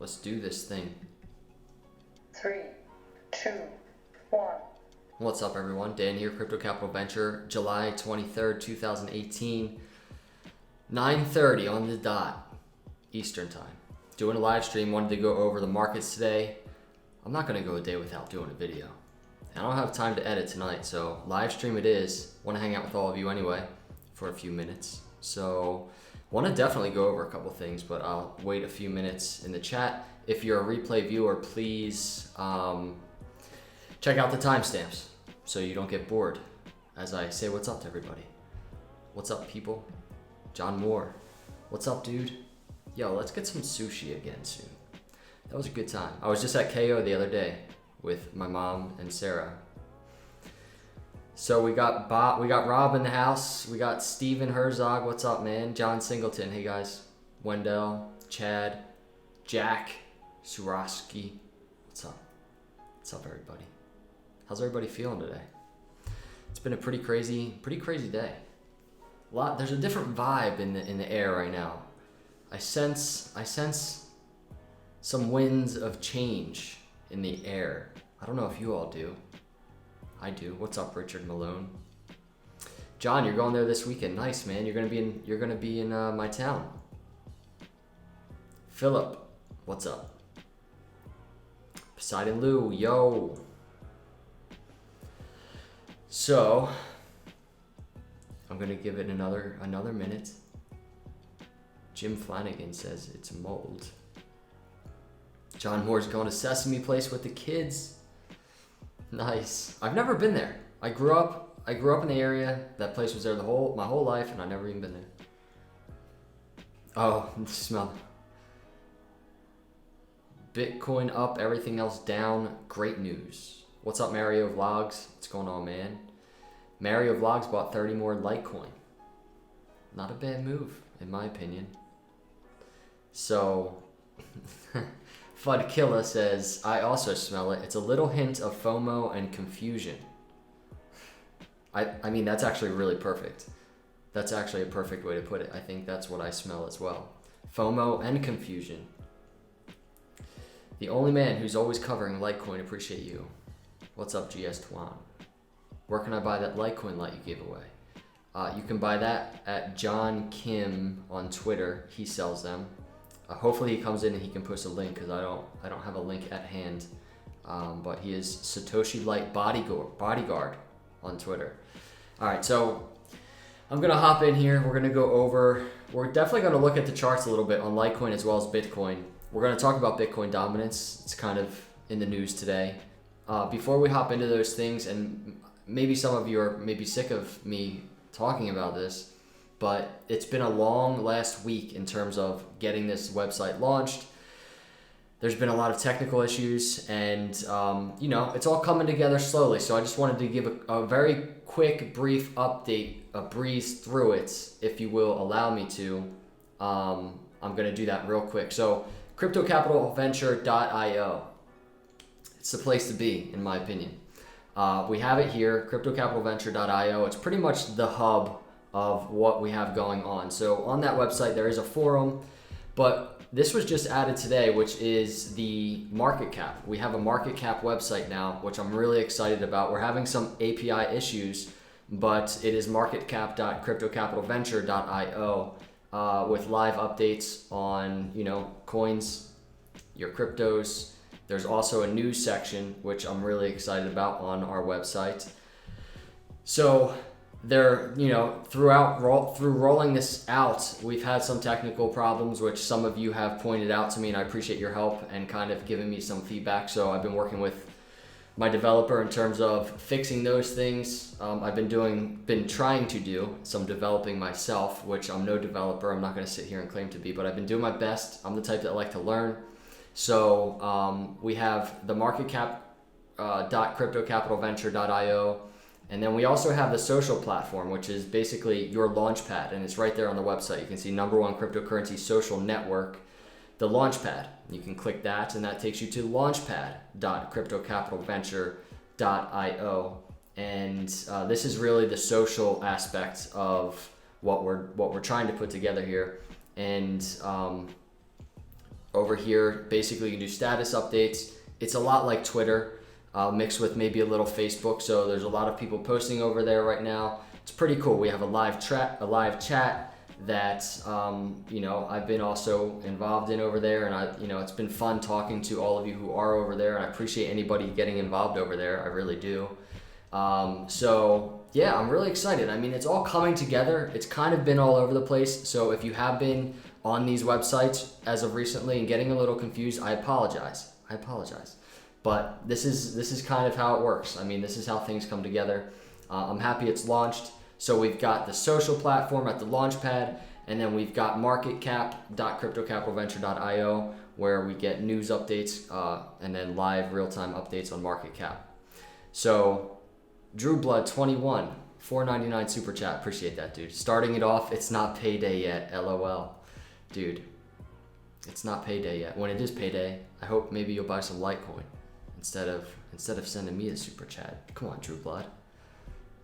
Let's do this thing. 3, 2, 1. What's up, everyone? Dan here, Crypto Capital Venture, July 23rd, 2018, 9:30 on the dot, Eastern time. Doing a live stream, wanted to go over the markets today. I'm not gonna go a day without doing a video. I don't have time to edit tonight, so live stream it is. Want to hang out with all of you anyway for a few minutes. So want to definitely go over a couple things, but I'll wait a few minutes in the chat. If you're a replay viewer, please check out the timestamps so you don't get bored as I say what's up to everybody. What's up, people? John Moore. What's up, dude? Yo, let's get some sushi again soon. That was a good time. I was just at KO the other day with my mom and Sarah. So we got Rob in the house. We got Steven Herzog. What's up, man? John Singleton. Hey, guys. Wendell, Chad, Jack, Surosky. What's up? What's up, everybody? How's everybody feeling today? It's been a pretty crazy day. There's a different vibe in the air right now. I sense some winds of change in the air. I don't know if you all do. I do. What's up, Richard Malone? John, you're going there this weekend. Nice, man. You're gonna be in my town. Philip, what's up? Poseidon Lou, yo. So I'm gonna give it another minute. Jim Flanagan says it's mold. John Moore's going to Sesame Place with the kids. Nice. I've never been there. I grew up in the area. That place was there my whole life, and I've never even been there. Oh, smell. Bitcoin up, everything else down. Great news. What's up, Mario Vlogs? What's going on, man? Mario Vlogs bought 30 more Litecoin. Not a bad move, in my opinion. So, Fudkilla says, I also smell it. It's a little hint of FOMO and confusion. I mean, that's actually really perfect. That's actually a perfect way to put it. I think that's what I smell as well. FOMO and confusion. The only man who's always covering Litecoin, appreciate you. What's up, GS Twan? Where can I buy that Litecoin light you gave away? You can buy that at John Kim on Twitter. He sells them. Hopefully he comes in and he can post a link because I don't have a link at hand. But he is Satoshi Light Bodyguard on Twitter. All right, so I'm gonna hop in here. We're definitely gonna look at the charts a little bit on Litecoin as well as Bitcoin. We're gonna talk about Bitcoin dominance. It's kind of in the news today. Before we hop into those things, and maybe some of you are maybe sick of me talking about this, but it's been a long last week in terms of getting this website launched. There's been a lot of technical issues, and it's all coming together slowly. So I just wanted to give a very quick, brief update, a breeze through it, if you will allow me to. I'm gonna do that real quick. So cryptocapitalventure.io, it's the place to be, in my opinion. We have it here, cryptocapitalventure.io. It's pretty much the hub of what we have going on. So on that website, there is a forum, but this was just added today, which is the market cap. We have a market cap website now, which I'm really excited about. We're having some API issues, but it is marketcap.cryptocapitalventure.io with live updates on, coins, your cryptos. There's also a news section, which I'm really excited about on our website. So through rolling this out, we've had some technical problems, which some of you have pointed out to me, and I appreciate your help and kind of giving me some feedback. So I've been working with my developer in terms of fixing those things. I've been trying to do some developing myself, which I'm no developer. I'm not going to sit here and claim to be, but I've been doing my best. I'm the type that like to learn. So we have the market cap .cryptocapitalventure.io. And then we also have the social platform, which is basically your launchpad, and it's right there on the website. You can see #1 cryptocurrency social network, the launchpad. You can click that, and that takes you to launchpad.cryptocapitalventure.io. And this is really the social aspect of what we're trying to put together here. And over here. Basically, you can do status updates. It's a lot like Twitter, mixed with maybe a little Facebook. So there's a lot of people posting over there right now. It's pretty cool. We have a live chat that I've been also involved in over there, and it's been fun talking to all of you who are over there, and I appreciate anybody getting involved over there. I really do. So yeah, I'm really excited. I mean, it's all coming together. It's kind of been all over the place. So if you have been on these websites as of recently and getting a little confused, I apologize. But this is kind of how it works. I mean, this is how things come together. I'm happy it's launched. So we've got the social platform at the launch pad, and then we've got marketcap.cryptocapitalventure.io, where we get news updates and then live real-time updates on market cap. So Drew Blood 21, $4.99 super chat. Appreciate that, dude. Starting it off, it's not payday yet. LOL. Dude, it's not payday yet. When it is payday, I hope maybe you'll buy some Litecoin instead of sending me a super chat. Come on, Drew Blood.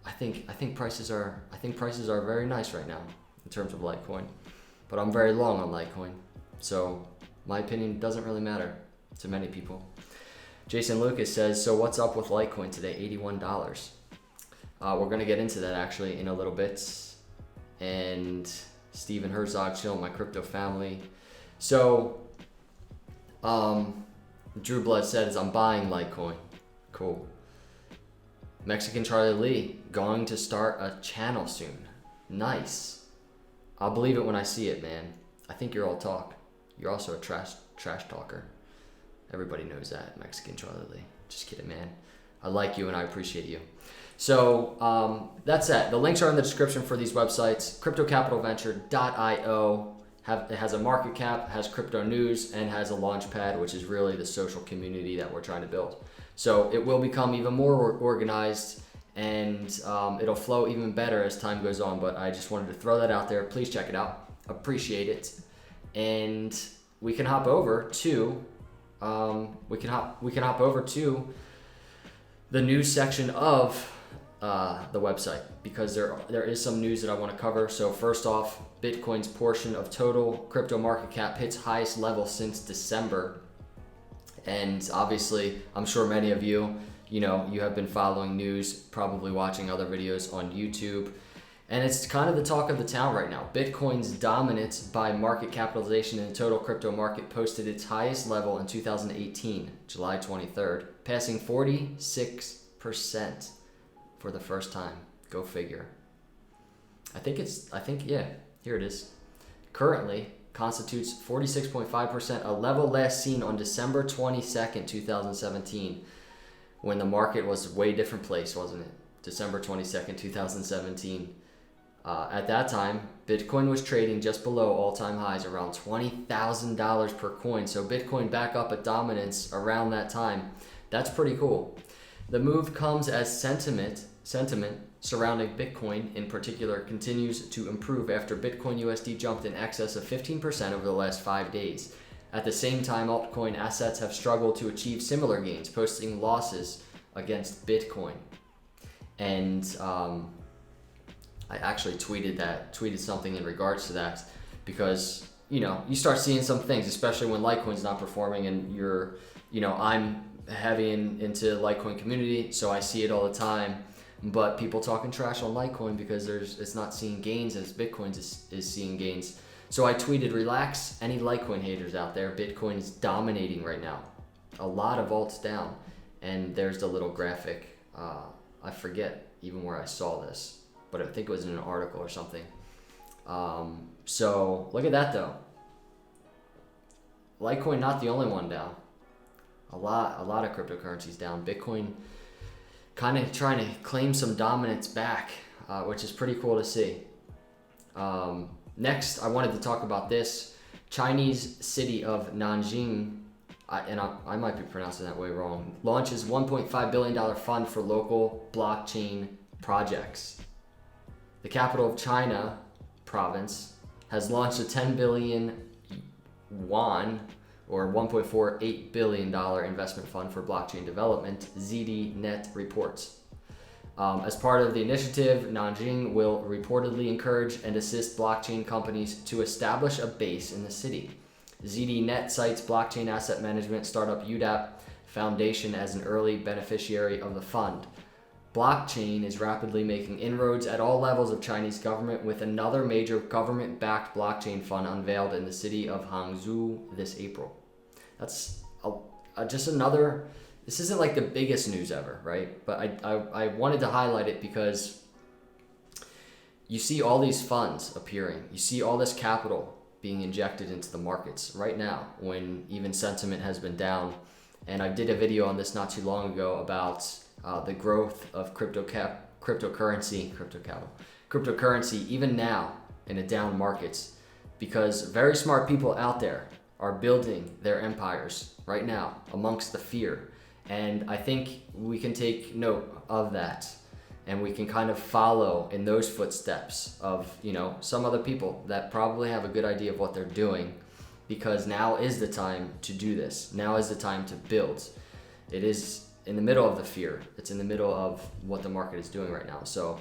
I think prices are very nice right now in terms of Litecoin, but I'm very long on Litecoin, so my opinion doesn't really matter to many people. Jason Lucas says, so what's up with Litecoin today? $81. We're gonna get into that actually in a little bit. And Steven Herzog, chilling my crypto family. So Drew Blood says, I'm buying Litecoin. Cool. Mexican Charlie Lee, going to start a channel soon. Nice. I'll believe it when I see it, man. I think you're all talk. You're also a trash talker. Everybody knows that, Mexican Charlie Lee. Just kidding, man. I like you and I appreciate you. So that's it. The links are in the description for these websites. Cryptocapitalventure.io. It has a market cap, has crypto news, and has a launch pad, which is really the social community that we're trying to build. So it will become even more organized, and it'll flow even better as time goes on. But I just wanted to throw that out there. Please check it out. Appreciate it. And we can hop over to the news section of the website, because there is some news that I want to cover. So first off, Bitcoin's portion of total crypto market cap hits highest level since December. And obviously, I'm sure many of you have been following news, probably watching other videos on YouTube. And it's kind of the talk of the town right now. Bitcoin's dominance by market capitalization in the total crypto market posted its highest level in 2018, July 23rd, passing 46% for the first time. Go figure. Here it is. Currently constitutes 46.5%, a level last seen on December 22nd, 2017, when the market was a way different place, wasn't it? December 22nd, 2017. At that time, Bitcoin was trading just below all-time highs, around $20,000 per coin. So Bitcoin back up at dominance around that time. That's pretty cool. The move comes as sentiment surrounding Bitcoin in particular continues to improve after Bitcoin USD jumped in excess of 15% over the last 5 days. At the same time, altcoin assets have struggled to achieve similar gains, posting losses against Bitcoin. And I actually tweeted something in regards to that, because you start seeing some things, especially when Litecoin's not performing, and I'm heavy into Litecoin community, so I see it all the time. But people talking trash on Litecoin because it's not seeing gains as Bitcoin is seeing gains. So I tweeted, relax, any Litecoin haters out there, Bitcoin is dominating right now. A lot of alts down. And there's the little graphic. I forget even where I saw this, but I think it was in an article or something. So look at that though. Litecoin not the only one down. A lot of cryptocurrencies down. Bitcoin kind of trying to claim some dominance back, which is pretty cool to see. Next, I wanted to talk about this. Chinese city of Nanjing, I might be pronouncing that way wrong, launches $1.5 billion fund for local blockchain projects. The capital of China province has launched a 10 billion yuan or $1.48 billion investment fund for blockchain development, ZDNet reports. As part of the initiative, Nanjing will reportedly encourage and assist blockchain companies to establish a base in the city. ZDNet cites blockchain asset management startup UDAP Foundation as an early beneficiary of the fund. Blockchain is rapidly making inroads at all levels of Chinese government, with another major government-backed blockchain fund unveiled in the city of Hangzhou this April. That's just another. This isn't like the biggest news ever, right? But I wanted to highlight it because you see all these funds appearing. You see all this capital being injected into the markets right now when even sentiment has been down. And I did a video on this not too long ago about the growth of cryptocurrency even now in a down markets, because very smart people out there are building their empires right now amongst the fear. And I think we can take note of that, and we can kind of follow in those footsteps of, you know, some other people that probably have a good idea of what they're doing, because now is the time to do this. Now is the time to build. It is in the middle of the fear. It's in the middle of what the market is doing right now. So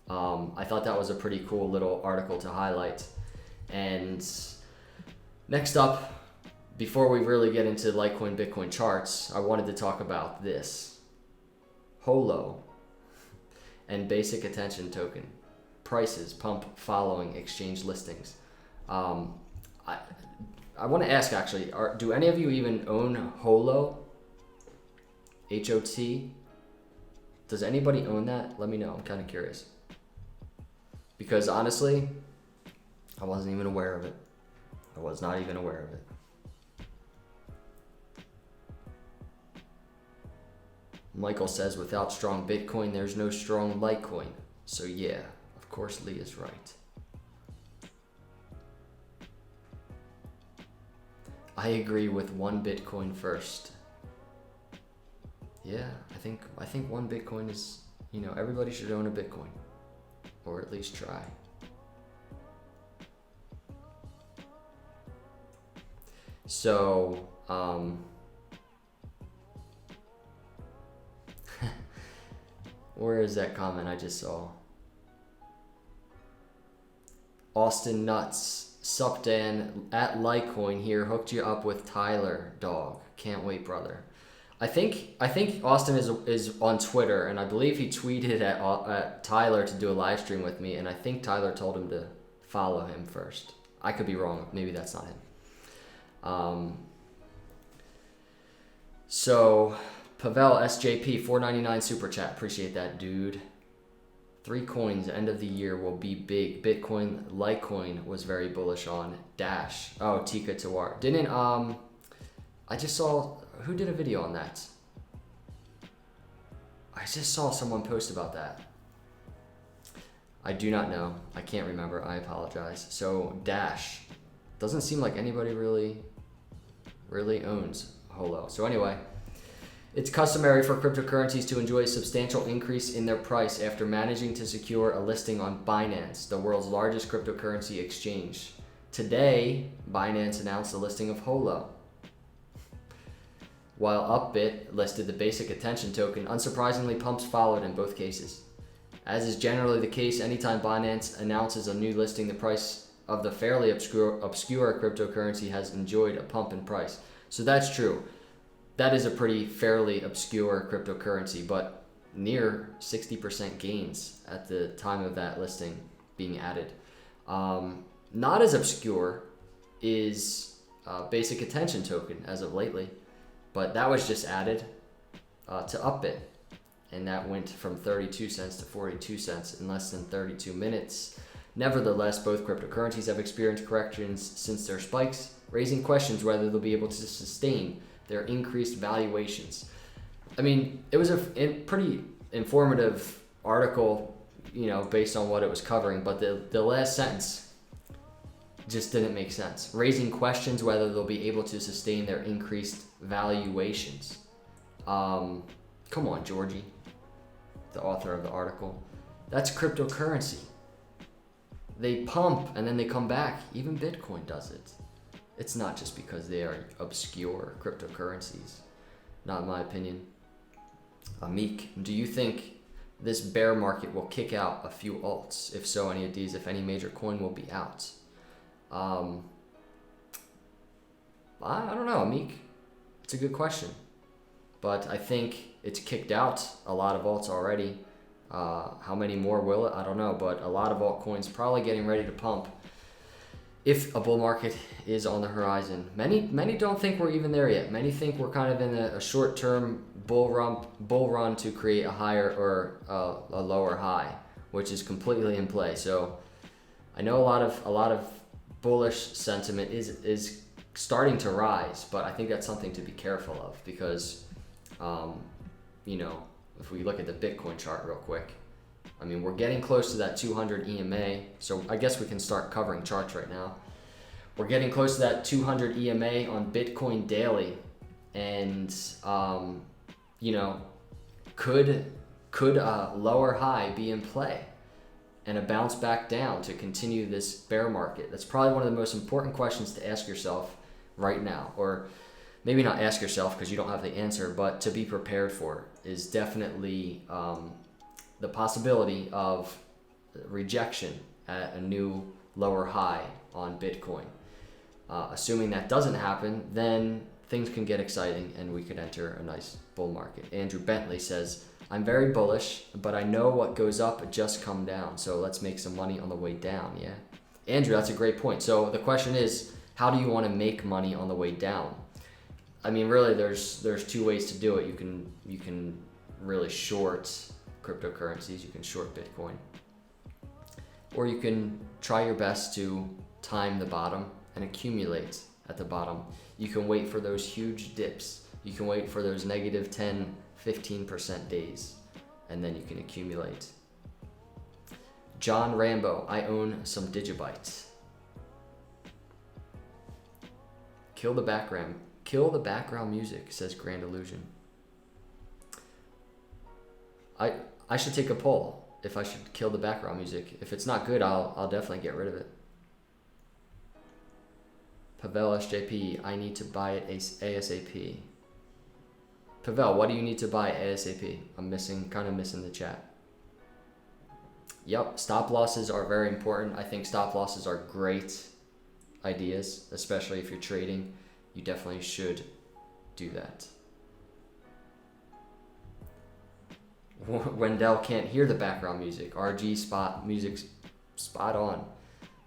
I thought that was a pretty cool little article to highlight. And next up, before we really get into Litecoin Bitcoin charts, I wanted to talk about this. Holo and basic attention token. Prices pump following exchange listings. I want to ask actually, do any of you even own Holo? HOT? Does anybody own that? Let me know, I'm kind of curious. Because honestly, I wasn't even aware of it. I was not even aware of it. Michael says, without strong Bitcoin, there's no strong Litecoin. So yeah, of course Lee is right. I agree with one Bitcoin first. Yeah, I think one Bitcoin is, you know, everybody should own a Bitcoin, or at least try. So, where is that comment I just saw? Austin Nuts, sup Dan, at Litecoin here, hooked you up with Tyler, dog. Can't wait, brother. I think Austin is on Twitter, and I believe he tweeted at Tyler to do a live stream with me, and I think Tyler told him to follow him first. I could be wrong. Maybe that's not him. So Pavel SJP 499 super chat. Appreciate that, dude. 3 coins end of the year will be big. Bitcoin, Litecoin was very bullish on. Dash. Oh, Tika Tawar. Didn't I just saw, who did a video on that? I just saw someone post about that. I do not know. I can't remember. I apologize. So Dash. Doesn't seem like anybody really owns Holo. So anyway, it's customary for cryptocurrencies to enjoy a substantial increase in their price after managing to secure a listing on Binance, the world's largest cryptocurrency exchange. Today, Binance announced the listing of Holo, while Upbit listed the basic attention token. Unsurprisingly, pumps followed in both cases. As is generally the case, anytime Binance announces a new listing, the price of the fairly obscure cryptocurrency has enjoyed a pump in price. So that's true. That is a pretty fairly obscure cryptocurrency, but near 60% gains at the time of that listing being added. Not as obscure is basic attention token as of lately, but that was just added to Upbit, and that went from 32 cents to 42 cents in less than 32 minutes. Nevertheless, both cryptocurrencies have experienced corrections since their spikes, raising questions whether they'll be able to sustain their increased valuations. I mean, it was a pretty informative article, you know, based on what it was covering, but the last sentence just didn't make sense. Raising questions whether they'll be able to sustain their increased valuations. Come on, Georgie, the author of the article. That's cryptocurrency. They pump and then they come back. Even Bitcoin does it. It's not just because they are obscure cryptocurrencies. Not in my opinion. Meek, do you think this bear market will kick out a few alts? If so, any of these, if any major coin will be out? I don't know, Meek. It's a good question. But I think it's kicked out a lot of alts already. How many more will it? I don't know. But a lot of altcoins probably getting ready to pump if a bull market is on the horizon. Many don't think we're even there yet. Many think we're kind of in a short-term bull run to create a higher or a lower high, which is completely in play. So I know a lot of bullish sentiment is starting to rise, but I think that's something to be careful of because, you know, if we look at the Bitcoin chart real quick, I mean, we're getting close to that 200 EMA, so I guess we can start covering charts right now. We're getting close to that 200 EMA on Bitcoin daily, and you know, could a lower high be in play and a bounce back down to continue this bear market? That's probably one of the most important questions to ask yourself right now, or maybe not ask yourself because you don't have the answer, but to be prepared for is definitely the possibility of rejection at a new lower high on Bitcoin. Assuming that doesn't happen, then things can get exciting and we could enter a nice bull market. Andrew Bentley says, I'm very bullish, but I know what goes up just come down. So let's make some money on the way down. Yeah. Andrew, that's a great point. So the question is, how do you want to make money on the way down? I mean, really, there's two ways to do it. You can really short cryptocurrencies. You can short Bitcoin, or you can try your best to time the bottom and accumulate at the bottom. You can wait for those huge dips. You can wait for those negative 10, 15% days, and then you can accumulate. John Rambo, I own some Digibytes. Kill the background music, says Grand Illusion. I should take a poll if I should kill the background music. If it's not good, I'll definitely get rid of it. Pavel SJP, I need to buy it ASAP. Pavel, what do you need to buy ASAP? I'm kind of missing the chat. Yep, stop losses are very important. I think stop losses are great ideas, especially if you're trading. You definitely should do that. Wendell can't hear the background music. RG spot music spot on.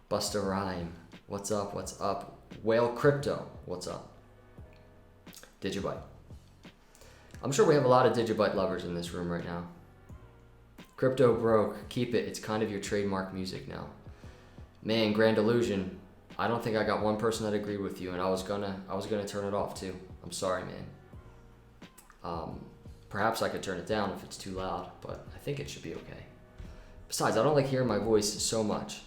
Busta Rhyme, what's up? What's up? Whale Crypto, what's up? Digibyte. I'm sure we have a lot of Digibyte lovers in this room right now. Crypto broke, keep it. It's kind of your trademark music now. Man, Grand Illusion. I don't think I got one person that agreed with you, and I was gonna turn it off too. I'm sorry, man. Perhaps I could turn it down if it's too loud, but I think it should be okay. Besides, I don't like hearing my voice so much.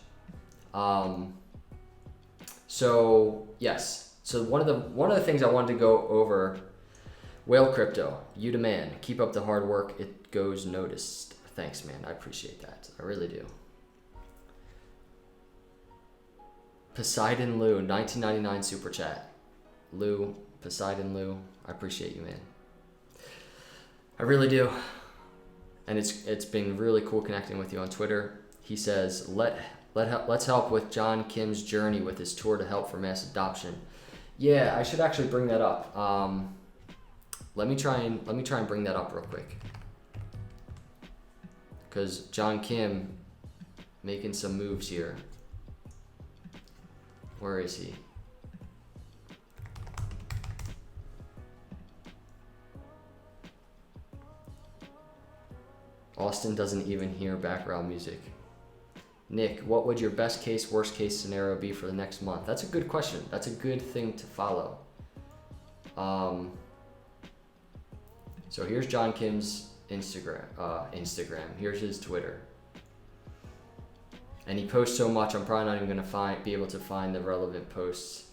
So yes. So one of the things I wanted to go over. Whale Crypto, you demand. Keep up the hard work. It goes noticed. Thanks, man. I appreciate that. I really do. Poseidon Lou, 1999 super chat. Lou, Poseidon Lou, I appreciate you, man. I really do. And it's been really cool connecting with you on Twitter. He says, let's help with John Kim's journey with his tour to help for mass adoption. Yeah, I should actually bring that up. Let me try and bring that up real quick. Because John Kim making some moves here. Where is he? Austin doesn't even hear background music. Nick, what would your best case, worst case scenario be for the next month? That's a good question. That's a good thing to follow. So here's John Kim's Instagram. Here's his Twitter. And he posts so much, I'm probably not even gonna be able to find the relevant posts.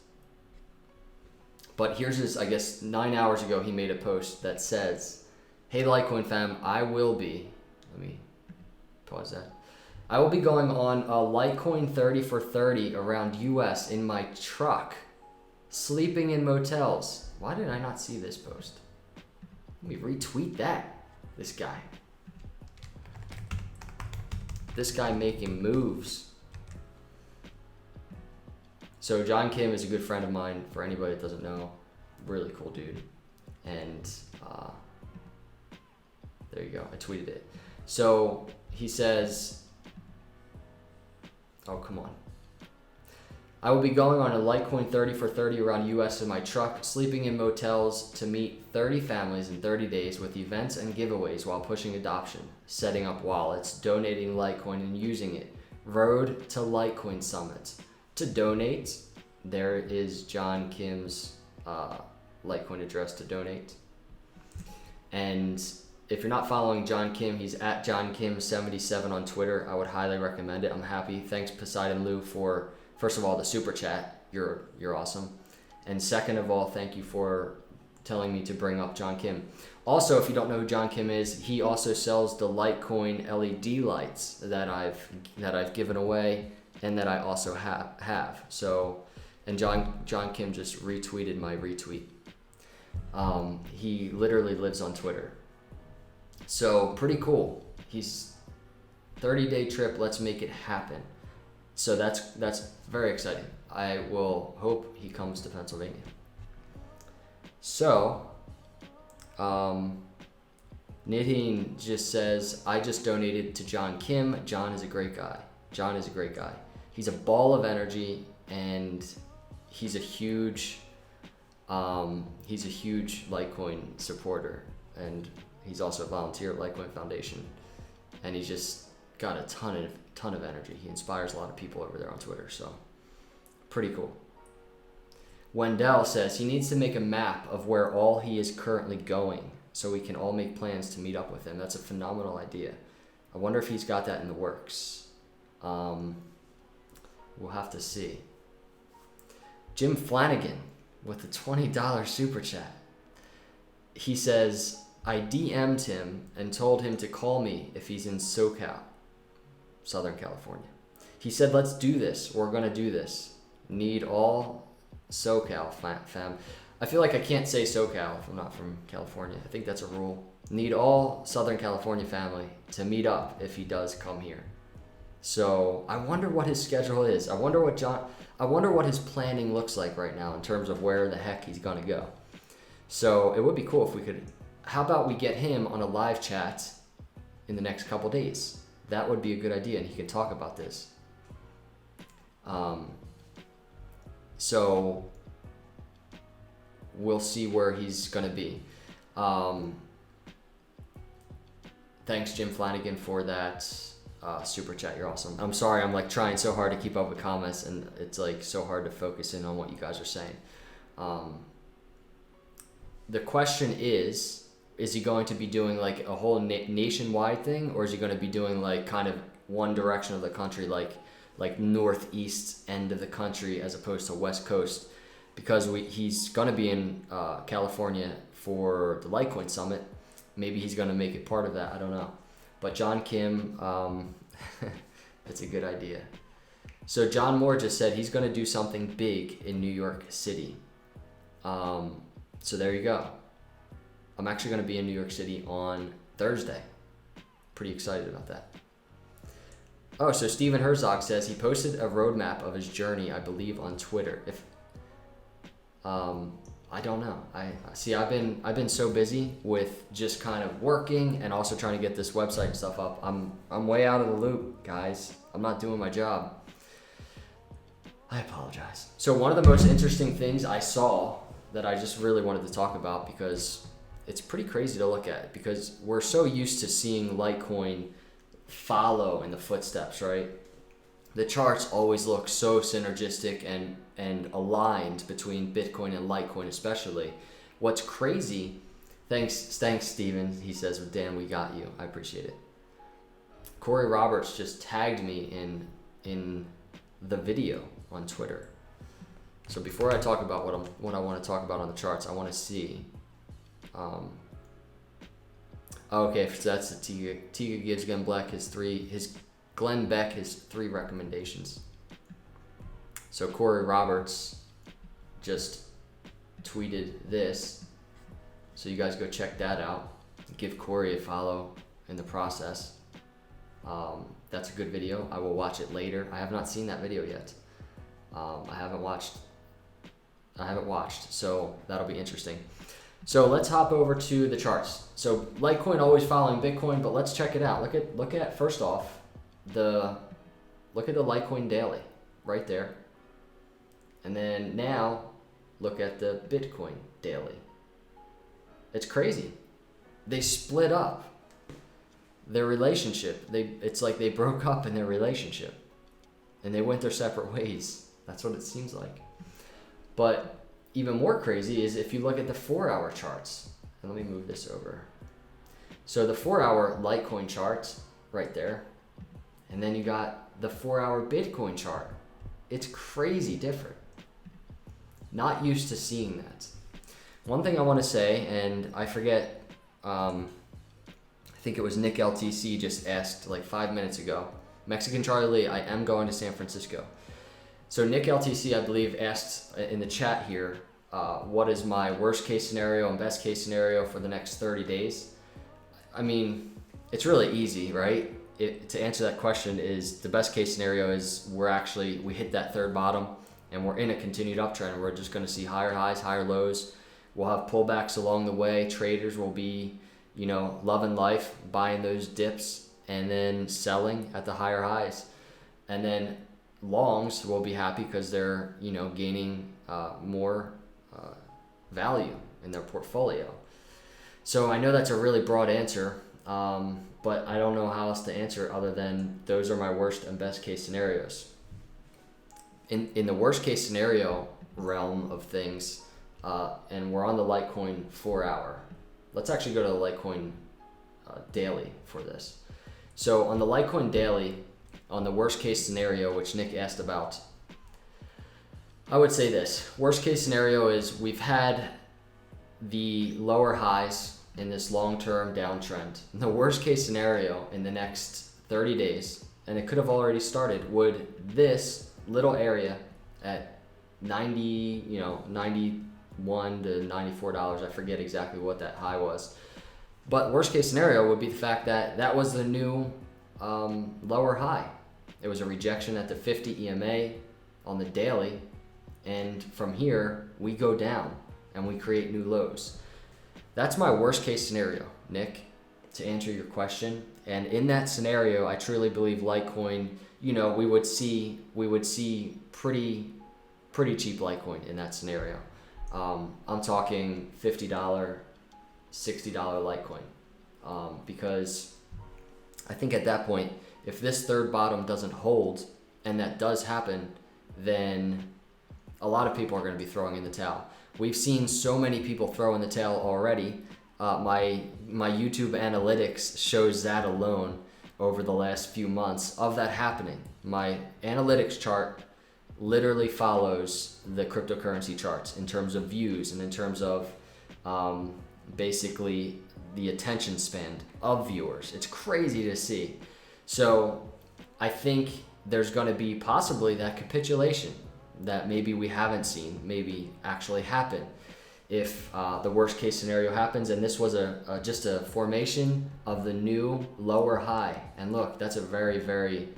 But here's his, I guess 9 hours ago, he made a post that says, hey Litecoin fam, let me pause that. I will be going on a Litecoin 30 for 30 around US in my truck, sleeping in motels. Why did I not see this post? Let me retweet that. This guy making moves. So John Kim is a good friend of mine. For anybody that doesn't know, really cool dude. And there you go. I tweeted it. So he says, oh, come on. I will be going on a Litecoin 30 for 30 around US in my truck, sleeping in motels to meet 30 families in 30 days with events and giveaways while pushing adoption, setting up wallets, donating Litecoin and using it. Road to Litecoin Summit. To donate, there is John Kim's Litecoin address to donate. And if you're not following John Kim, he's at John Kim77 on Twitter. I would highly recommend it. I'm happy. Thanks Poseidon Lou for, first of all, the super chat. You're awesome. And second of all, thank you for telling me to bring up John Kim. Also, if you don't know who John Kim is, he also sells the Litecoin LED lights that I've given away and that I also have. So, and John Kim just retweeted my retweet. He literally lives on Twitter. So pretty cool. He's 30-day trip. Let's make it happen. So that's very exciting. I will hope he comes to Pennsylvania. So, Nadine just says, I just donated to John Kim. John is a great guy. John is a great guy. He's a ball of energy, and he's a huge Litecoin supporter, and he's also a volunteer at Litecoin Foundation, and he's just got a ton of energy. He inspires a lot of people over there on Twitter, so pretty cool. Wendell says he needs to make a map of where all he is currently going so we can all make plans to meet up with him. That's a phenomenal idea. I wonder if he's got that in the works. We'll have to see. Jim Flanagan with the $20 super chat. He says, I DM'd him and told him to call me if he's in SoCal, Southern California. He said, let's do this. We're going to do this. Need all SoCal fam. I feel like I can't say SoCal if I'm not from California. I think that's a rule. Need all Southern California family to meet up if he does come here. So I wonder what his schedule is. I wonder what his planning looks like right now in terms of where the heck he's gonna go. So it would be cool if we could, how about we get him on a live chat in the next couple days? That would be a good idea, and he can talk about this. So we'll see where he's gonna be. Thanks Jim Flanagan for that super chat. You're awesome. I'm sorry, I'm like trying so hard to keep up with comments, and it's like so hard to focus in on what you guys are saying. The question is he going to be doing like a whole nationwide thing, or is he going to be doing like kind of one direction of the country, like northeast end of the country as opposed to west coast? Because he's going to be in California for the Litecoin Summit. Maybe he's going to make it part of that. I don't know. But John Kim, it's a good idea. So John Moore just said he's going to do something big in New York City. So there you go. I'm actually going to be in New York City on Thursday. Pretty excited about that. Oh, so Steven Herzog says he posted a roadmap of his journey, I believe, on Twitter. I don't know. I've been so busy with just kind of working and also trying to get this website and stuff up. I'm way out of the loop, guys. I'm not doing my job. I apologize. So one of the most interesting things I saw that I just really wanted to talk about, because it's pretty crazy to look at, because we're so used to seeing Litecoin follow in the footsteps, right? The charts always look so synergistic and aligned between Bitcoin and Litecoin especially. What's crazy, thanks Steven, he says, Dan, we got you. I appreciate it. Corey Roberts just tagged me in the video on Twitter. So before I talk about what I want to talk about on the charts, I want to see. Okay, so that's the Tiga gives Glenn Beck his three recommendations. So Corey Roberts just tweeted this, so you guys go check that out. Give Corey a follow in the process. That's a good video. I will watch it later. I have not seen that video yet. I haven't watched, so that'll be interesting. So let's hop over to the charts. So Litecoin always following Bitcoin, but let's check it out. Look at first off, look at the Litecoin daily right there. And then now look at the Bitcoin daily. It's crazy. They split up their relationship. It's like they broke up in their relationship and they went their separate ways. That's what it seems like. But even more crazy is if you look at the 4-hour charts. And let me move this over. So the 4-hour Litecoin chart right there. And then you got the 4-hour Bitcoin chart. It's crazy different. Not used to seeing that. One thing I want to say, and I forget, I think it was Nick LTC just asked like 5 minutes ago. Mexican Charlie, I am going to San Francisco. So Nick LTC, I believe, asked in the chat here, what is my worst case scenario and best case scenario for the next 30 days? I mean, it's really easy, right? To answer that question is the best case scenario is we hit that third bottom and we're in a continued uptrend. We're just going to see higher highs, higher lows. We'll have pullbacks along the way. Traders will be, loving life, buying those dips and then selling at the higher highs. And then longs will be happy because they're, gaining more value in their portfolio. So I know that's a really broad answer, but I don't know how else to answer other than those are my worst and best case scenarios. In the worst case scenario realm of things, and we're on the Litecoin 4-hour. Let's actually go to the Litecoin daily for this. So on the Litecoin daily, on the worst case scenario, which Nick asked about, I would say this. Worst case scenario is we've had the lower highs in this long-term downtrend. The worst case scenario in the next 30 days, and it could have already started, would this little area at 91 to $94, I forget exactly what that high was. But worst case scenario would be the fact that was the new lower high. It was a rejection at the 50 EMA on the daily, and from here we go down and we create new lows. That's my worst case scenario, Nick, to answer your question. And in that scenario, I truly believe Litecoin, we would see pretty cheap Litecoin in that scenario. I'm talking $50, $60 Litecoin, because I think at that point, if this third bottom doesn't hold, and that does happen, then a lot of people are going to be throwing in the towel. We've seen so many people throw in the towel already. My YouTube analytics shows that alone over the last few months of that happening. My analytics chart literally follows the cryptocurrency charts in terms of views and in terms of basically the attention span of viewers. It's crazy to see. So I think there's going to be possibly that capitulation that maybe we haven't seen maybe actually happen if the worst case scenario happens, and this was just a formation of the new lower high. And look, that's a very, very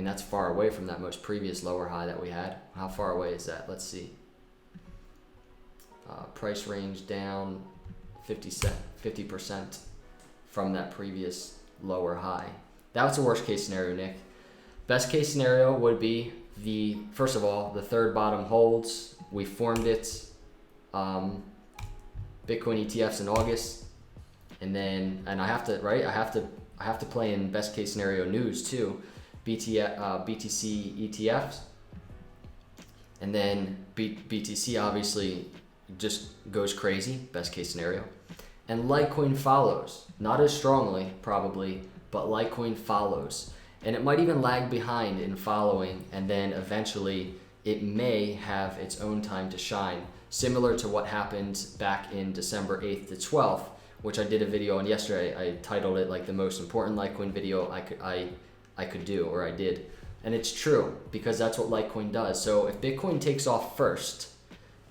that's far away from that most previous lower high that we had. How far away is that? Let's see. Price range down 50% from that previous lower high. That was the worst case scenario, Nick. Best case scenario would be first of all, the third bottom holds. We formed it. Bitcoin ETFs in August, and I have to play in best case scenario news too. BTC ETFs, and then BTC obviously just goes crazy, best case scenario, and Litecoin follows, not as strongly probably, but Litecoin follows, and it might even lag behind in following, and then eventually it may have its own time to shine, similar to what happened back in December 8th to 12th, which I did a video on yesterday. I titled it like the most important Litecoin video I could do, or I did. And it's true, because that's what Litecoin does. So if Bitcoin takes off first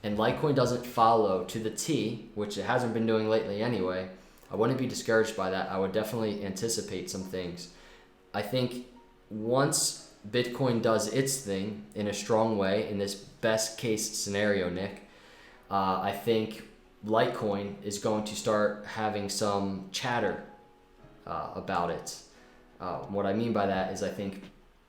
and Litecoin doesn't follow to the T, which it hasn't been doing lately anyway, I wouldn't be discouraged by that. I would definitely anticipate some things. I think once Bitcoin does its thing in a strong way in this best case scenario, Nick, I think Litecoin is going to start having some chatter about it. What I mean by that is I think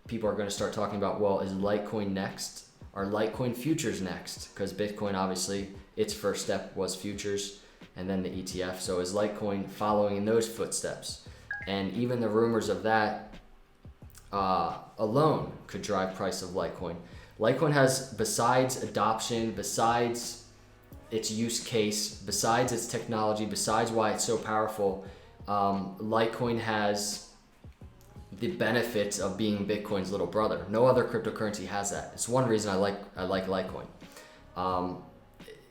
people are going to start talking about, well, is Litecoin next? Are Litecoin futures next? Because Bitcoin, obviously, its first step was futures and then the ETF. So is Litecoin following in those footsteps? And even the rumors of that alone could drive price of Litecoin. Litecoin has, besides adoption, besides its use case, besides its technology, besides why it's so powerful, Litecoin has the benefits of being Bitcoin's little brother. No other cryptocurrency has that. It's one reason I like Litecoin.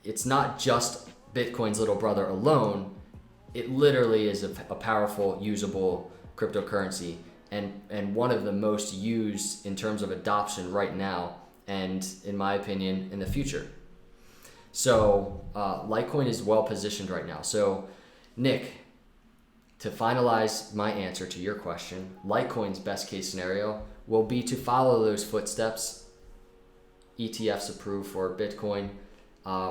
It's not just Bitcoin's little brother alone. It literally is a powerful, usable cryptocurrency, and one of the most used in terms of adoption right now, and in my opinion, in the future. So Litecoin is well positioned right now. So Nick, to finalize my answer to your question, Litecoin's best case scenario will be to follow those footsteps. ETFs approved for Bitcoin.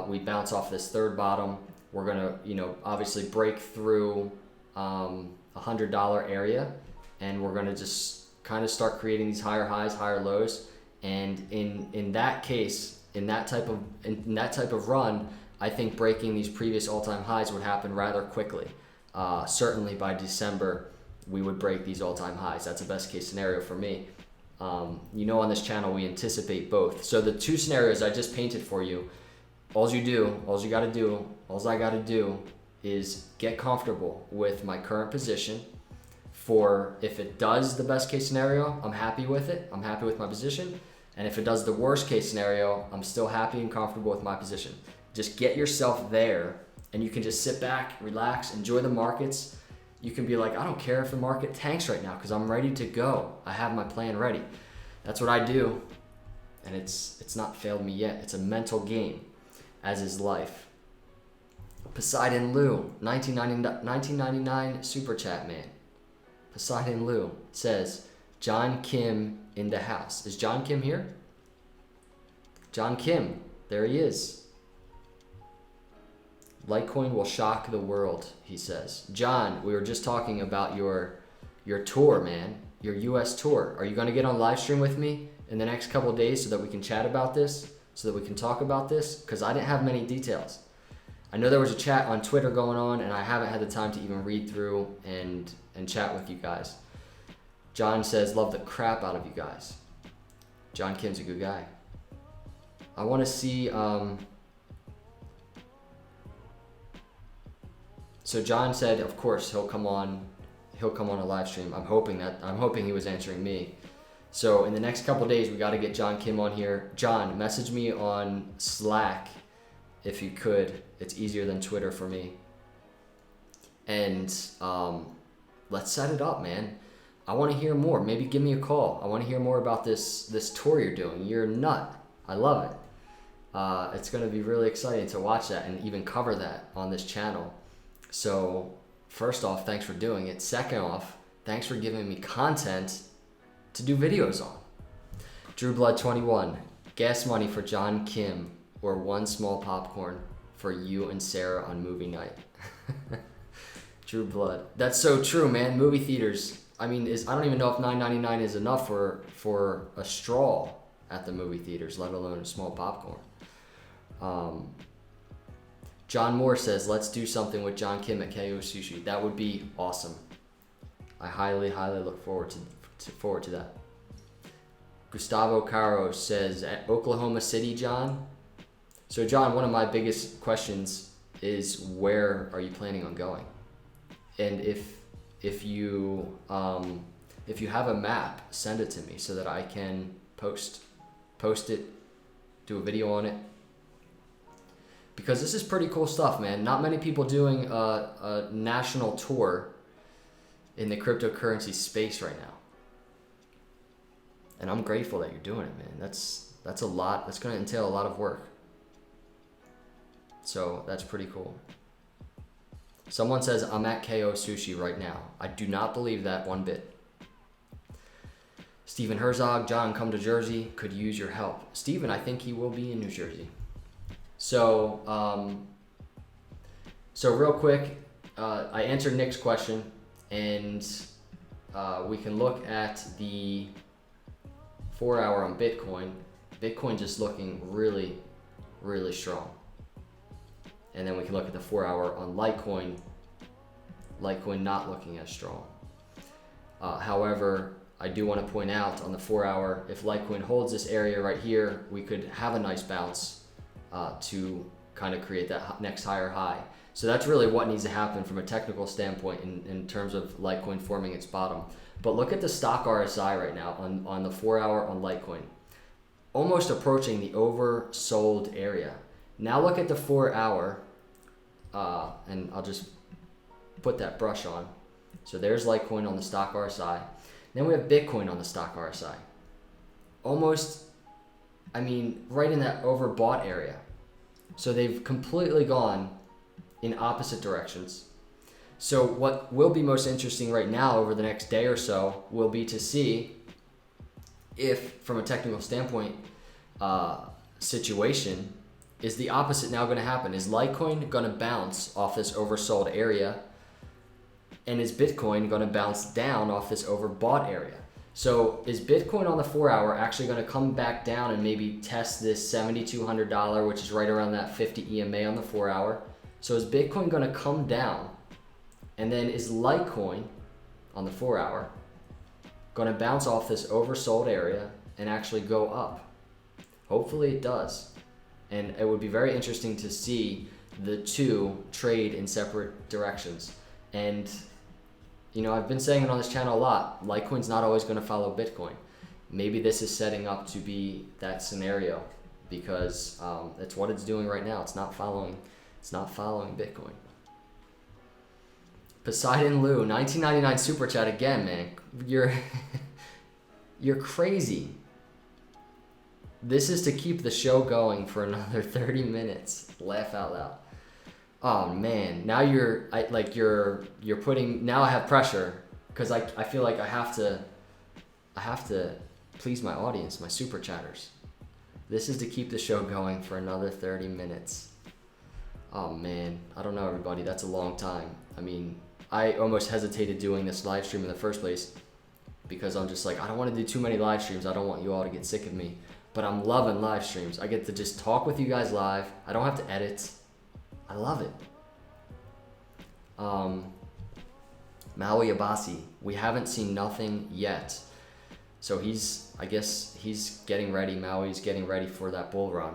We bounce off this third bottom. We're gonna, obviously break through $100 area, and we're gonna just kind of start creating these higher highs, higher lows. And in that case, in that type of run, I think breaking these previous all-time highs would happen rather quickly. Certainly by December, we would break these all-time highs. That's a best case scenario for me. On this channel, we anticipate both. So the two scenarios I just painted for you, all I gotta do is get comfortable with my current position. For if it does the best case scenario, I'm happy with it. I'm happy with my position. And if it does the worst case scenario, I'm still happy and comfortable with my position. Just get yourself there, and you can just sit back, relax, enjoy the markets. You can be like, I don't care if the market tanks right now because I'm ready to go. I have my plan ready. That's what I do. And it's not failed me yet. It's a mental game, as is life. Poseidon Lou, 1999 super chat, man. Poseidon Lou says, John Kim in the house. Is John Kim here? John Kim, there he is. Litecoin will shock the world, he says. John, we were just talking about your tour, man. Your US tour. Are you going to get on live stream with me in the next couple of days so that we can chat about this? So that we can talk about this? Because I didn't have many details. I know there was a chat on Twitter going on, and I haven't had the time to even read through and chat with you guys. John says, love the crap out of you guys. John Kim's a good guy. I want to see... So John said, of course, he'll come on a live stream. I'm hoping he was answering me. So in the next couple of days, we got to get John Kim on here. John, message me on Slack if you could. It's easier than Twitter for me. And let's set it up, man. I want to hear more. Maybe give me a call. I want to hear more about this tour you're doing. You're a nut. I love it. It's going to be really exciting to watch that and even cover that on this channel. So first off, thanks for doing it. Second off, thanks for giving me content to do videos on. Drew Blood 21, gas money for John Kim or one small popcorn for you and Sarah on movie night. Drew Blood. That's so true, man. Movie theaters. I mean, I don't even know if $9.99 is enough for a straw at the movie theaters, let alone a small popcorn. John Moore says, let's do something with John Kim at KO Sushi. That would be awesome. I highly, highly look forward to that. Gustavo Caro says, at Oklahoma City, John. So John, one of my biggest questions is, where are you planning on going? And if you have a map, send it to me so that I can post it, do a video on it. Because this is pretty cool stuff, man. Not many people doing a national tour in the cryptocurrency space right now. And I'm grateful that you're doing it, man. That's a lot. That's going to entail a lot of work. So that's pretty cool. Someone says, I'm at KO Sushi right now. I do not believe that one bit. Steven Herzog, John, come to Jersey, could use your help. Steven, I think he will be in New Jersey. So, so real quick, I answered Nick's question, and we can look at the 4 hour on Bitcoin. Bitcoin just looking really, really strong. And then we can look at the 4 hour on Litecoin. Litecoin not looking as strong. However, I do want to point out on the 4 hour, if Litecoin holds this area right here, we could have a nice bounce to kind of create that next higher high. So that's really what needs to happen from a technical standpoint in terms of Litecoin forming its bottom. But look at the stock RSI right now on the 4 hour on Litecoin. Almost approaching the oversold area. Now look at the 4 hour, and I'll just put that brush on. So there's Litecoin on the stock RSI. Then we have Bitcoin on the stock RSI. Almost, I mean, right in that overbought area. So they've completely gone in opposite directions. So what will be most interesting right now over the next day or so will be to see if, from a technical standpoint, situation, is the opposite now going to happen? Is Litecoin going to bounce off this oversold area? And is Bitcoin going to bounce down off this overbought area? So is Bitcoin on the 4 hour actually going to come back down and maybe test this $7,200, which is right around that 50 EMA on the 4 hour? So is Bitcoin going to come down? And then is Litecoin on the 4 hour going to bounce off this oversold area and actually go up? Hopefully it does. And it would be very interesting to see the two trade in separate directions. And you know, I've been saying it on this channel a lot. Litecoin's not always going to follow Bitcoin. Maybe this is setting up to be that scenario because it's what it's doing right now. It's not following Bitcoin. Poseidon Lou, 1999 super chat again, man. You're crazy. This is to keep the show going for another 30 minutes. Laugh out loud. Oh man, now you're putting, now I have pressure because I feel like I have to please my audience, my super chatters. This is to keep the show going for another 30 minutes. Oh man, I don't know everybody, that's a long time. I mean, I almost hesitated doing this live stream in the first place because I'm just like, I don't want to do too many live streams. I don't want you all to get sick of me, but I'm loving live streams. I get to just talk with you guys live. I don't have to edit. I love it. Maui Abasi, we haven't seen nothing yet. So I guess he's getting ready. Maui's getting ready for that bull run.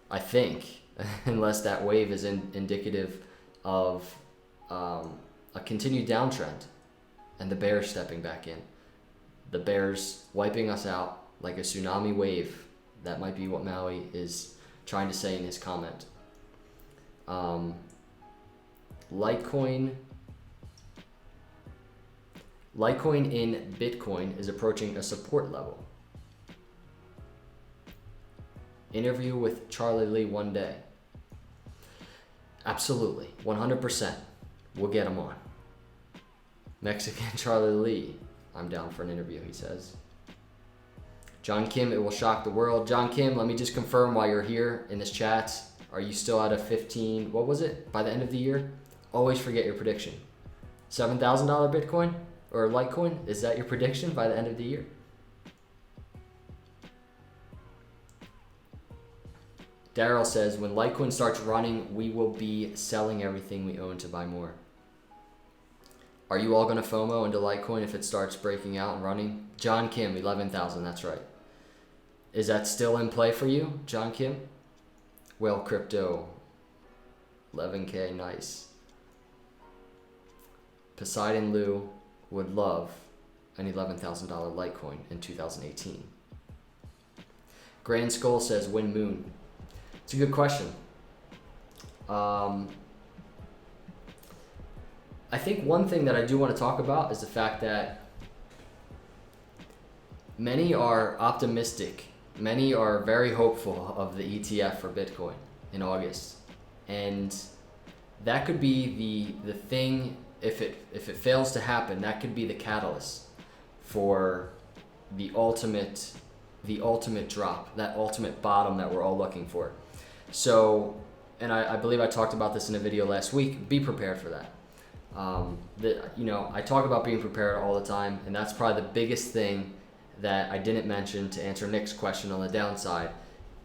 I think, unless that wave is indicative of a continued downtrend and the bears stepping back in. The bears wiping us out like a tsunami wave. That might be what Maui is trying to say in his comment. Litecoin in Bitcoin is approaching a support level. Interview with Charlie Lee one day. Absolutely, 100%. We'll get him on. Mexican Charlie Lee. I'm down for an interview, he says. John Kim, it will shock the world. John Kim, let me just confirm while you're here in this chat. Are you still at a 15, what was it, by the end of the year? Always forget your prediction. $7,000 Bitcoin or Litecoin, is that your prediction by the end of the year? Daryl says, when Litecoin starts running, we will be selling everything we own to buy more. Are you all going to FOMO into Litecoin if it starts breaking out and running? John Kim, 11,000, that's right. Is that still in play for you, John Kim? Well, crypto, 11K, nice. Poseidon Lou would love an $11,000 Litecoin in 2018. Grand Skull says, when moon? It's a good question. I think one thing that I do want to talk about is the fact that many are optimistic. Many are very hopeful of the ETF for Bitcoin in August. And that could be the thing, if it fails to happen, that could be the catalyst for the ultimate drop, that ultimate bottom that we're all looking for. So, and I believe I talked about this in a video last week. Be prepared for that. I talk about being prepared all the time, and that's probably the biggest thing that I didn't mention to answer Nick's question on the downside.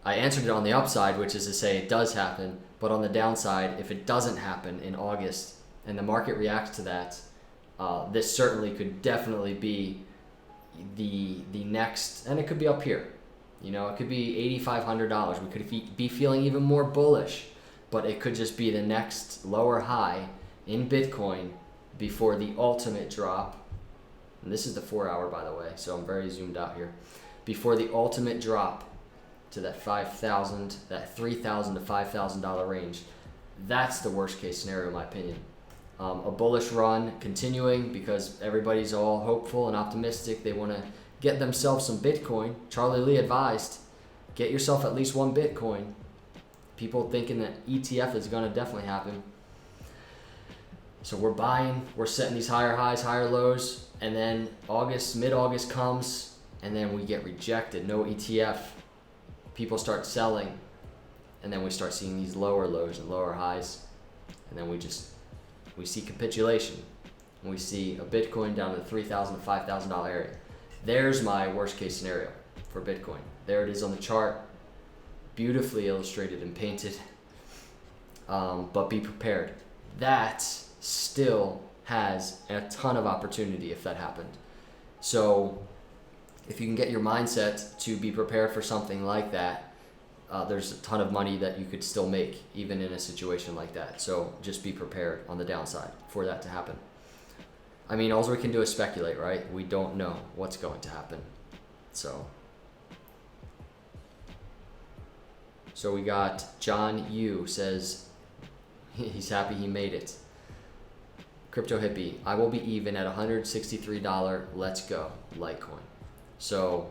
I answered it on the upside, which is to say it does happen, but on the downside, if it doesn't happen in August and the market reacts to that, this certainly could definitely be the next, and it could be up here. It could be $8,500. We could be feeling even more bullish, but it could just be the next lower high in Bitcoin before the ultimate drop. And this is the 4 hour, by the way, so I'm very zoomed out here. Before the ultimate drop to that $5,000, that $3,000 to $5,000 range. That's the worst case scenario in my opinion. A bullish run continuing because everybody's all hopeful and optimistic. They want to get themselves some Bitcoin. Charlie Lee advised, get yourself at least one Bitcoin. People thinking that ETF is going to definitely happen. So we're buying, we're setting these higher highs, higher lows, and then mid-August comes, and then we get rejected. No ETF. People start selling, and then we start seeing these lower lows and lower highs, and then we see capitulation. And we see a Bitcoin down to the $3,000 to $5,000 area. There's my worst case scenario for Bitcoin. There it is on the chart, beautifully illustrated and painted. But be prepared. That still has a ton of opportunity if that happened. So if you can get your mindset to be prepared for something like that, there's a ton of money that you could still make even in a situation like that. So just be prepared on the downside for that to happen. I mean, all we can do is speculate, right? We don't know what's going to happen. So we got John Yu says he's happy he made it. Crypto Hippy, I will be even at $163. Let's go, Litecoin. So,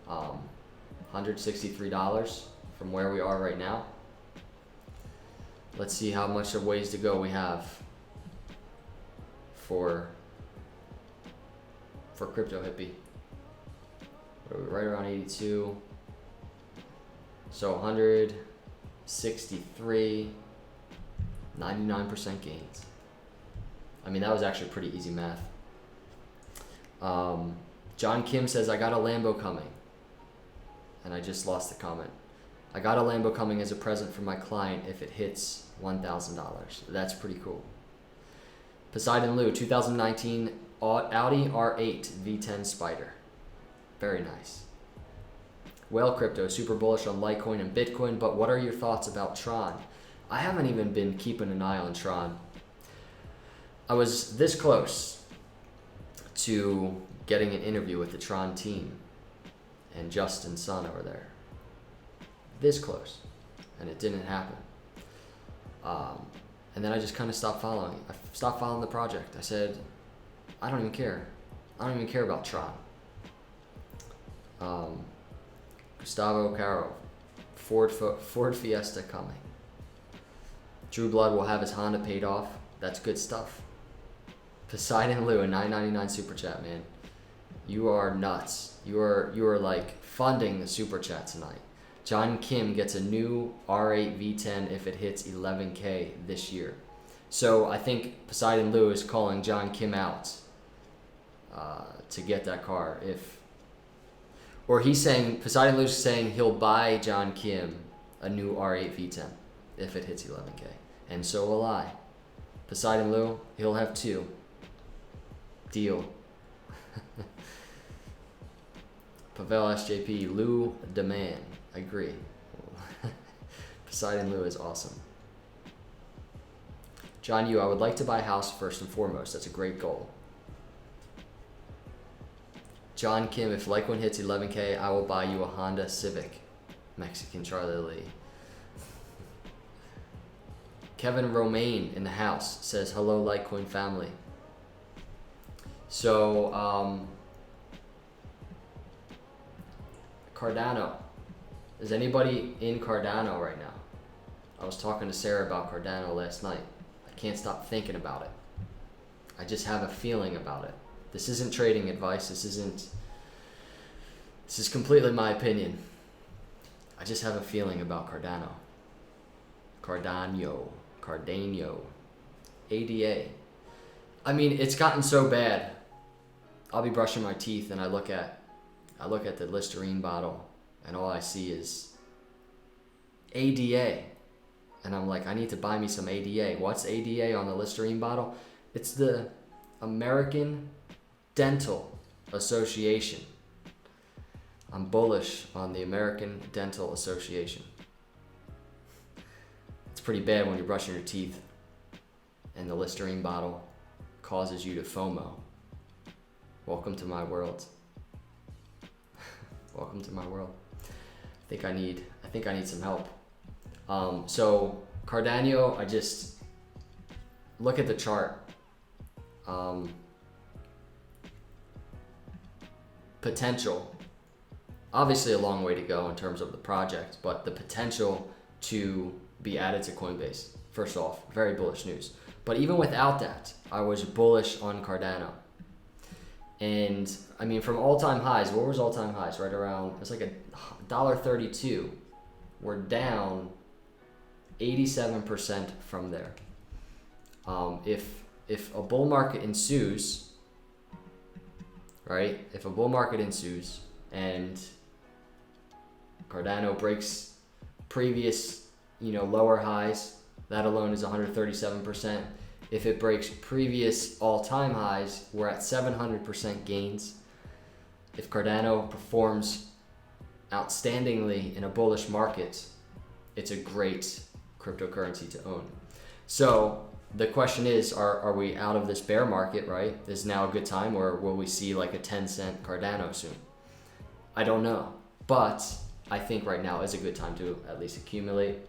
$163 from where we are right now. Let's see how much of ways to go we have for Crypto Hippy. What are we, right around 82? So 163, 99% gains. I mean, that was actually pretty easy math. John Kim says, I got a Lambo coming. And I just lost the comment. I got a Lambo coming as a present for my client if it hits $1,000. That's pretty cool. Poseidon Lou, 2019 Audi R8 V10 Spider. Very nice. Well, Crypto, super bullish on Litecoin and Bitcoin, but what are your thoughts about Tron? I haven't even been keeping an eye on Tron. I was this close to getting an interview with the Tron team and Justin Sun over there. This close. And it didn't happen. And then I just kind of stopped following. I stopped following the project. I said, I don't even care. I don't even care about Tron. Gustavo Caro, Ford Fiesta coming. Drew Blood will have his Honda paid off. That's good stuff. Poseidon Lou, a $9.99 super chat, man. You are nuts. You are like funding the super chat tonight. John Kim gets a new R8 V10 if it hits 11K this year. So I think Poseidon Lou is calling John Kim out to get that car. Poseidon Lou's saying he'll buy John Kim a new R8 V10 if it hits 11K. And so will I. Poseidon Lou, he'll have two. Deal. Pavel SJP, Lou demand. Agree. Poseidon Lou is awesome. John Yu, I would like to buy a house first and foremost. That's a great goal. John Kim, if Litecoin hits 11K, I will buy you a Honda Civic. Mexican Charlie Lee. Kevin Romaine in the house says, hello Litecoin family. So, Cardano. Is anybody in Cardano right now? I was talking to Sarah about Cardano last night. I can't stop thinking about it. I just have a feeling about it. This isn't trading advice. This isn't This is completely my opinion. I just have a feeling about Cardano. Cardano. ADA. I mean, it's gotten so bad. I'll be brushing my teeth and I look at the Listerine bottle and all I see is ADA. And I'm like, I need to buy me some ADA. What's ADA on the Listerine bottle? It's the American Dental Association. I'm bullish on the American Dental Association. It's pretty bad when you're brushing your teeth and the Listerine bottle causes you to FOMO. Welcome to my world. Welcome to my world. I think I need some help. So Cardano, I just look at the chart. Potential. Obviously a long way to go in terms of the project, but the potential to be added to Coinbase. First off, very bullish news. But even without that, I was bullish on Cardano. And I mean, from all-time highs, what was all-time highs? Right around, it's like $1.32. We're down 87% from there. If a bull market ensues, right? If a bull market ensues and Cardano breaks previous, lower highs, that alone is 137%. If it breaks previous all-time highs, we're at 700% gains. If Cardano performs outstandingly in a bullish market, it's a great cryptocurrency to own. So the question is, are we out of this bear market, right? Is now a good time, or will we see like a 10-cent Cardano soon? I don't know, but I think right now is a good time to at least accumulate.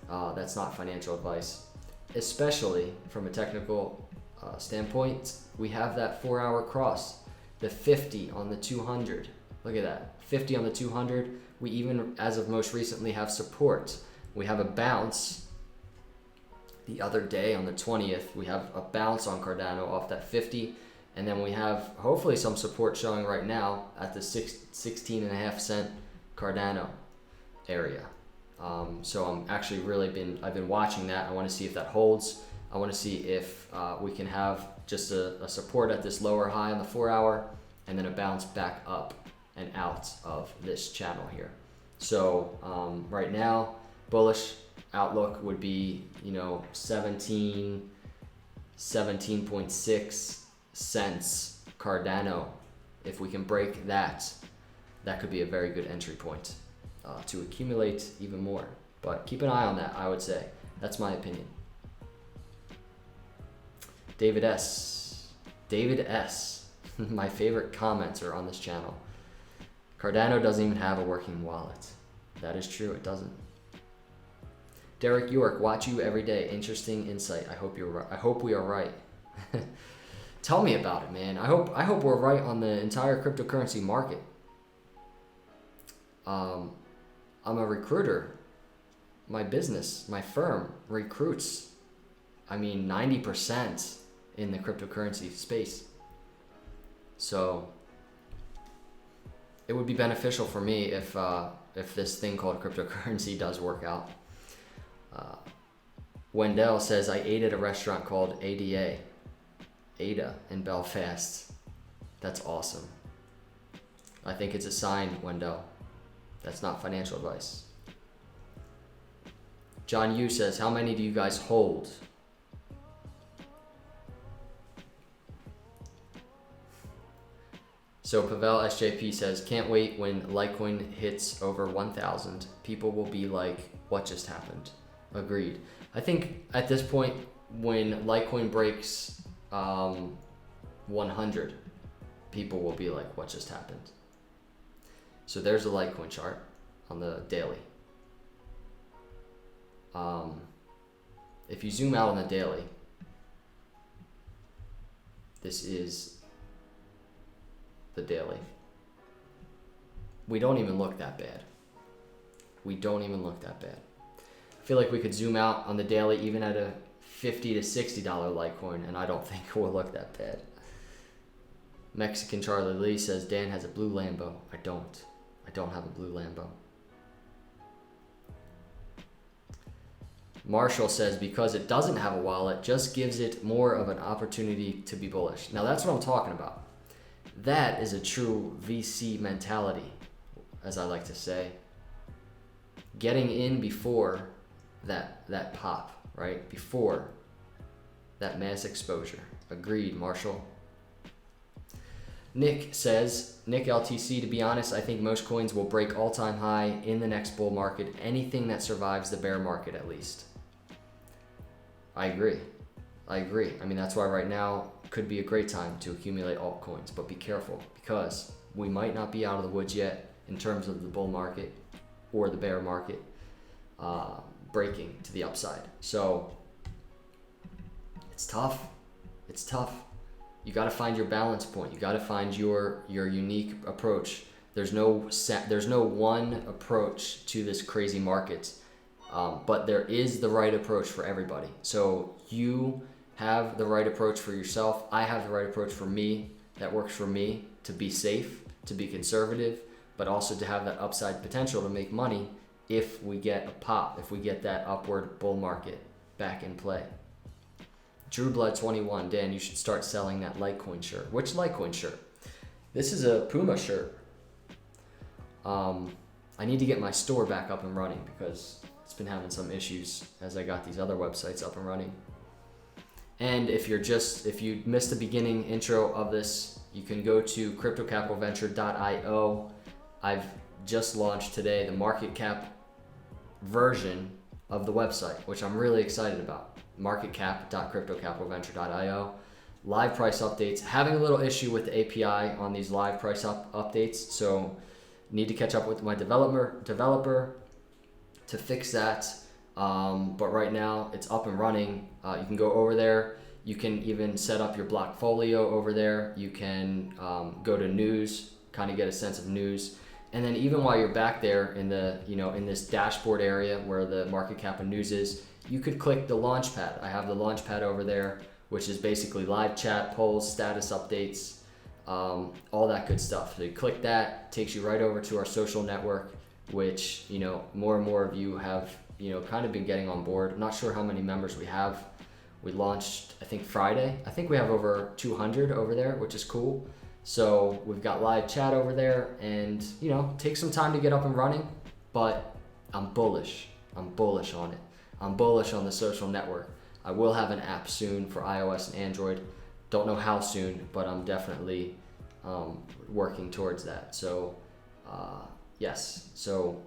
That's not financial advice, especially from a technical standpoint. We have that 4-hour cross, the 50 on the 200. Look at that, 50 on the 200. We even, as of most recently, have support. We have a bounce. The other day on the 20th, we have a bounce on Cardano off that 50. And then we have hopefully some support showing right now at the 16.5 cent Cardano area. So I'm actually I've been watching that. I want to see if that holds. I want to see if we can have just a support at this lower high on the 4-hour and then a bounce back up and out of this channel here. So right now, bullish outlook would be, 17.6 cents Cardano. If we can break that, that could be a very good entry point to accumulate even more. But keep an eye on that, I would say. That's my opinion. David S. My favorite commenter on this channel. Cardano doesn't even have a working wallet. That is true, it doesn't. Derek York, watch you every day. Interesting insight. I hope we are right. Tell me about it, man. I hope we're right on the entire cryptocurrency market. I'm a recruiter. My business, my firm recruits, 90% in the cryptocurrency space. So it would be beneficial for me if this thing called cryptocurrency does work out. Wendell says, I ate at a restaurant called Ada in Belfast. That's awesome. I think it's a sign, Wendell. That's not financial advice. John Yu says, how many do you guys hold? So Pavel SJP says, can't wait when Litecoin hits over 1,000. People will be like, what just happened? Agreed. I think at this point, when Litecoin breaks 100, people will be like, what just happened? So there's a Litecoin chart on the daily. If you zoom out on the daily, this is the daily. We don't even look that bad. I feel like we could zoom out on the daily even at a $50 to $60 Litecoin, and I don't think it will look that bad. Mexican Charlie Lee says Dan has a blue Lambo. I don't. I don't have a blue Lambo. Marshall says because it doesn't have a wallet, just gives it more of an opportunity to be bullish. Now that's what I'm talking about. That is a true VC mentality, as I like to say. Getting in before that pop, right? Before that mass exposure. Agreed, Marshall. Nick says, Nick LTC, to be honest, I think most coins will break all-time high in the next bull market. Anything that survives the bear market, at least. I agree. I mean, that's why right now could be a great time to accumulate altcoins, but be careful because we might not be out of the woods yet in terms of the bull market or the bear market breaking to the upside. So it's tough. It's tough. You got to find your balance point. You got to find your unique approach. There's no one approach to this crazy market. But there is the right approach for everybody. So you have the right approach for yourself. I have the right approach for me that works for me to be safe, to be conservative, but also to have that upside potential to make money if we get a pop, if we get that upward bull market back in play. Drew Blood 21, Dan, you should start selling that Litecoin shirt. Which Litecoin shirt? This is a Puma shirt. I need to get my store back up and running because it's been having some issues as I got these other websites up and running. And if you missed the beginning intro of this, you can go to cryptocapitalventure.io. I've just launched today the market cap version of the website, which I'm really excited about. marketcap.cryptocapitalventure.io. Live price updates. Having a little issue with the API on these live price updates, so need to catch up with my developer to fix that, but right now it's up and running. You can go over there. You can even set up your Blockfolio over there. You can go to news, kind of get a sense of news, and then even while you're back there in the in this dashboard area where the market cap and news is, you could click the Launchpad. I have the Launchpad over there, which is basically live chat, polls, status updates, all that good stuff. So you click that, takes you right over to our social network, which more and more of you have kind of been getting on board. I'm not sure how many members we have. We launched I think Friday. I think we have over 200 over there, which is cool. So we've got live chat over there, and take some time to get up and running, but I'm bullish on it. I'm bullish on the social network. I will have an app soon for iOS and Android. Don't know how soon, but I'm definitely working towards that. So yes, so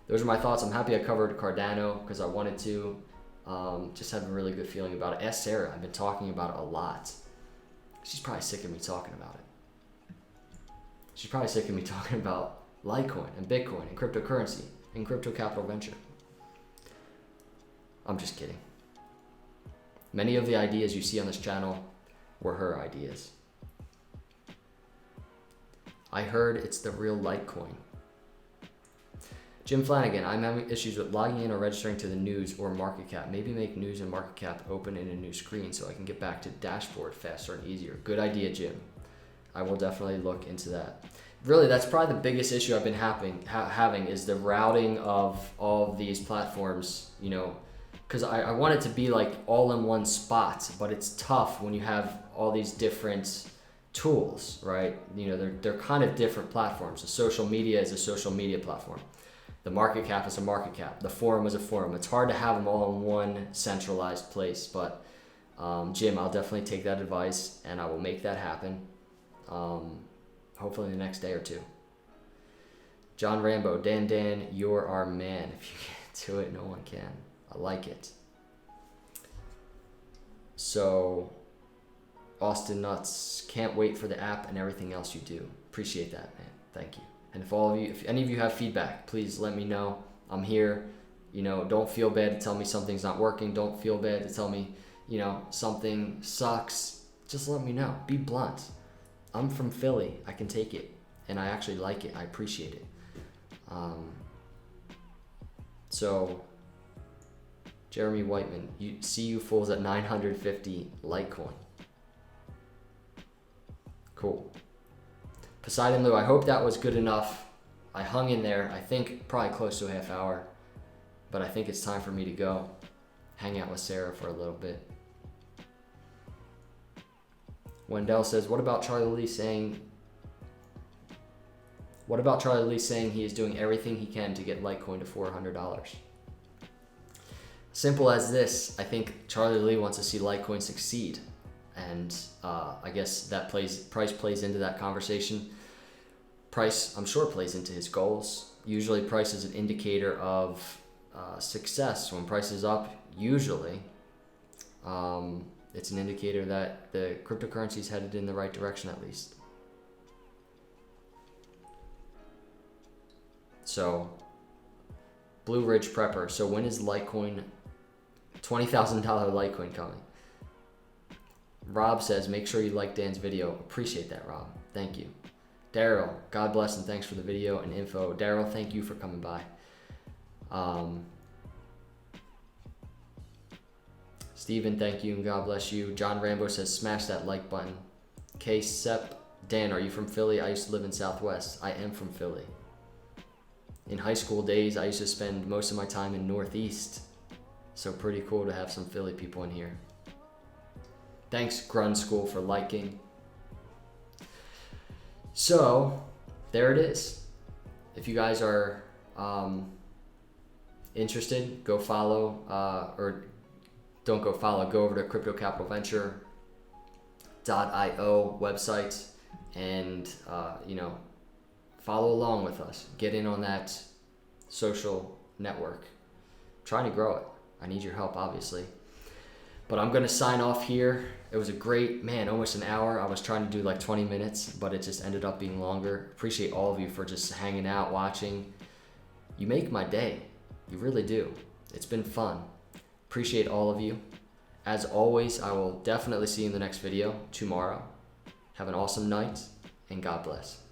those are my thoughts. I'm happy I covered Cardano because I wanted to. Just have a really good feeling about it. Ask Sarah. I've been talking about it a lot. She's probably sick of me talking about it. She's probably sick of me talking about Litecoin and Bitcoin and cryptocurrency and crypto capital venture. I'm just kidding. Many of the ideas you see on this channel were her ideas. I heard it's the real Litecoin. Jim Flanagan, I'm having issues with logging in or registering to the news or market cap. Maybe make news and market cap open in a new screen so I can get back to dashboard faster and easier. Good idea, Jim. I will definitely look into that. Really, that's probably the biggest issue I've been having is the routing of all of these platforms, because I want it to be like all in one spot, but it's tough when you have all these different tools, right? They're kind of different platforms. The social media is a social media platform. The market cap is a market cap. The forum is a forum. It's hard to have them all in one centralized place, but Jim, I'll definitely take that advice and I will make that happen. Hopefully in the next day or two. John Rambo, Dan, you're our man. If you can't do it, no one can. I like it. So, Austin Nuts, can't wait for the app and everything else you do. Appreciate that, man. Thank you. And if any of you have feedback, please let me know. I'm here. Don't feel bad to tell me something's not working. Don't feel bad to tell me, something sucks. Just let me know. Be blunt. I'm from Philly. I can take it. And I actually like it. I appreciate it. So, Jeremy Whiteman, you fools at 950 Litecoin. Cool. Poseidon Lou, I hope that was good enough. I hung in there, I think probably close to a half hour, but I think it's time for me to go hang out with Sarah for a little bit. Wendell says, what about Charlie Lee saying he is doing everything he can to get Litecoin to $400? Simple as this, I think Charlie Lee wants to see Litecoin succeed. And I guess that price plays into that conversation. Price, I'm sure, plays into his goals. Usually price is an indicator of success. When price is up, usually it's an indicator that the cryptocurrency is headed in the right direction at least. So, Blue Ridge Prepper. So when is Litecoin, $20,000 Litecoin coming? Rob says, make sure you like Dan's video. Appreciate that, Rob. Thank you. Daryl, God bless and thanks for the video and info. Daryl, thank you for coming by. Steven, thank you and God bless you. John Rambo says, smash that like button. K. Sep, Dan, are you from Philly? I used to live in Southwest. I am from Philly. In high school days, I used to spend most of my time in Northeast. So pretty cool to have some Philly people in here. Thanks, Grun School, for liking. So, there it is. If you guys are interested, go follow, or don't go follow, go over to cryptocapitalventure.io website and, follow along with us. Get in on that social network. Trying to grow it. I need your help, obviously. But I'm going to sign off here. It was a great, almost an hour. I was trying to do like 20 minutes, but it just ended up being longer. Appreciate all of you for just hanging out, watching. You make my day. You really do. It's been fun. Appreciate all of you. As always, I will definitely see you in the next video tomorrow. Have an awesome night, and God bless.